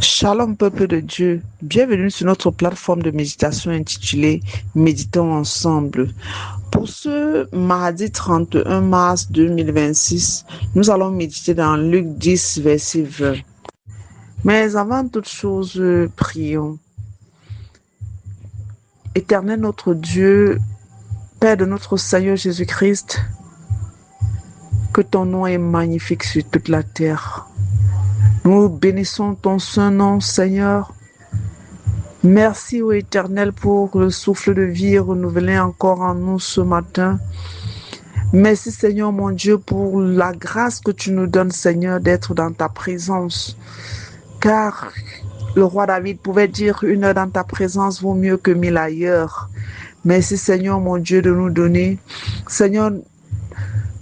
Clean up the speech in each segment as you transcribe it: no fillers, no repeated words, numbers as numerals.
Shalom peuple de Dieu, bienvenue sur notre plateforme de méditation intitulée Méditons ensemble. Pour ce mardi 31 mars 2026, nous allons méditer dans Luc 10, verset 20. Mais avant toute chose, prions. Éternel notre Dieu, Père de notre Seigneur Jésus-Christ, que ton nom est magnifique sur toute la terre. Nous bénissons ton saint nom, Seigneur. Merci, ô Éternel, pour le souffle de vie renouvelé encore en nous ce matin. Merci, Seigneur mon Dieu, pour la grâce que tu nous donnes, Seigneur, d'être dans ta présence. Car le roi David pouvait dire: une heure dans ta présence vaut mieux que 1000 ailleurs. Merci, Seigneur mon Dieu, de nous donner, Seigneur,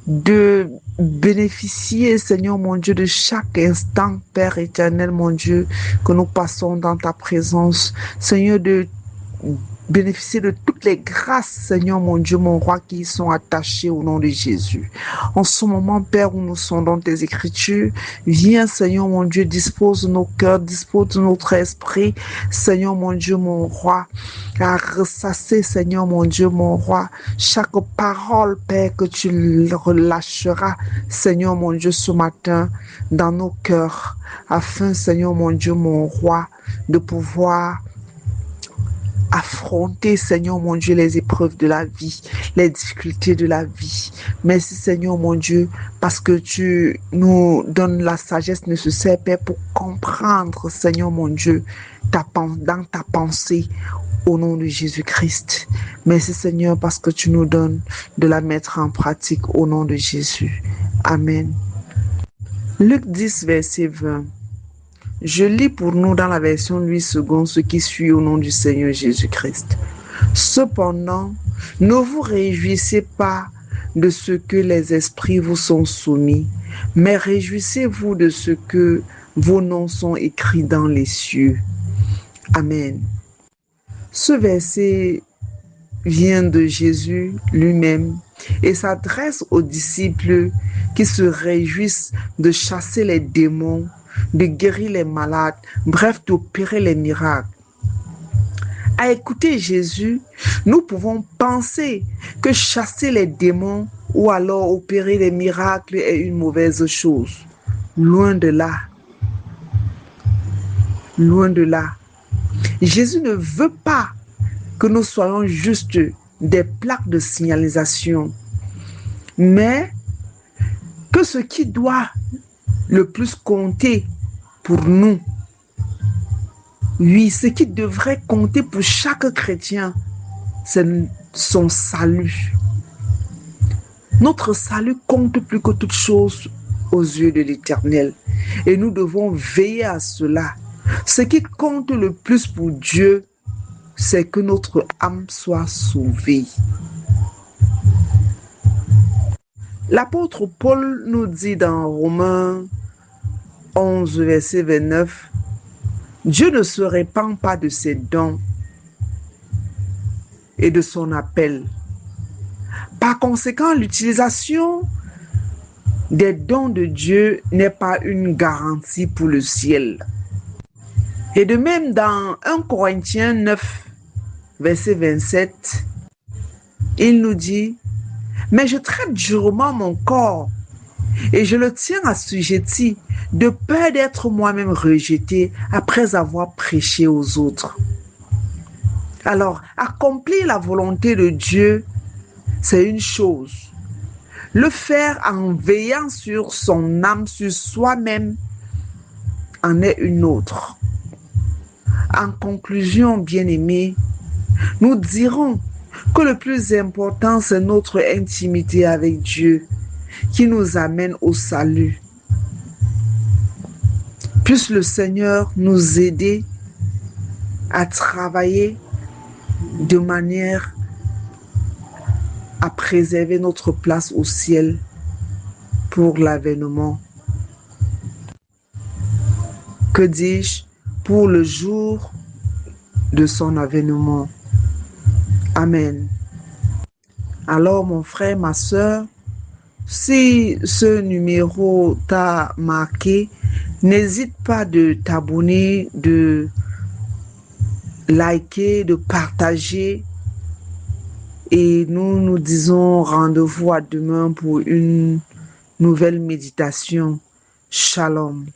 de bénéficier, Seigneur mon Dieu, de chaque instant, Père éternel mon Dieu, que nous passons dans ta présence. Seigneur, de bénéficier de toutes les grâces, Seigneur mon Dieu, mon roi, qui y sont attachées au nom de Jésus. En ce moment, Père, où nous sommes dans tes écritures, viens, Seigneur mon Dieu, dispose nos cœurs, dispose notre esprit, Seigneur mon Dieu, mon roi, à ressasser, Seigneur mon Dieu, mon roi, chaque parole, Père, que tu relâcheras, Seigneur mon Dieu, ce matin, dans nos cœurs, afin, Seigneur mon Dieu, mon roi, de pouvoir affronter, Seigneur mon Dieu, les épreuves de la vie, les difficultés de la vie. Merci, Seigneur mon Dieu, parce que tu nous donnes la sagesse nécessaire, Père, pour comprendre, Seigneur mon Dieu, dans ta pensée, au nom de Jésus-Christ. Merci, Seigneur, parce que tu nous donnes de la mettre en pratique, au nom de Jésus. Amen. Luc 10, verset 20. Je lis pour nous dans la version 8 secondes ce qui suit au nom du Seigneur Jésus-Christ. Cependant, ne vous réjouissez pas de ce que les esprits vous sont soumis, mais réjouissez-vous de ce que vos noms sont écrits dans les cieux. Amen. Ce verset vient de Jésus lui-même et s'adresse aux disciples qui se réjouissent de chasser les démons, de guérir les malades, bref, d'opérer les miracles. À écouter Jésus, nous pouvons penser que chasser les démons ou alors opérer les miracles est une mauvaise chose. Loin de là. Loin de là. Jésus ne veut pas que nous soyons juste des plaques de signalisation, mais que ce qui doit le plus compter pour nous, oui, ce qui devrait compter pour chaque chrétien, c'est son salut. Notre salut compte plus que toute chose aux yeux de l'Éternel et nous devons veiller à cela. Ce qui compte le plus pour Dieu, c'est que notre âme soit sauvée. L'apôtre Paul nous dit dans Romains 11, verset 29, Dieu ne se répand pas de ses dons et de son appel. Par conséquent, l'utilisation des dons de Dieu n'est pas une garantie pour le ciel. Et de même, dans 1 Corinthiens 9, verset 27, il nous dit: mais je traite durement mon corps et je le tiens assujetti de peur d'être moi-même rejeté après avoir prêché aux autres. Alors, accomplir la volonté de Dieu, c'est une chose. Le faire en veillant sur son âme, sur soi-même, en est une autre. En conclusion, bien-aimés, nous dirons que le plus important, c'est notre intimité avec Dieu qui nous amène au salut. Puisse le Seigneur nous aider à travailler de manière à préserver notre place au ciel pour l'avènement. Que dis-je? Pour le jour de son avènement. Amen. Alors, mon frère, ma soeur, si ce numéro t'a marqué, N'hésite pas de t'abonner, de liker, de partager. Et nous nous disons rendez-vous à demain pour une nouvelle méditation. Shalom.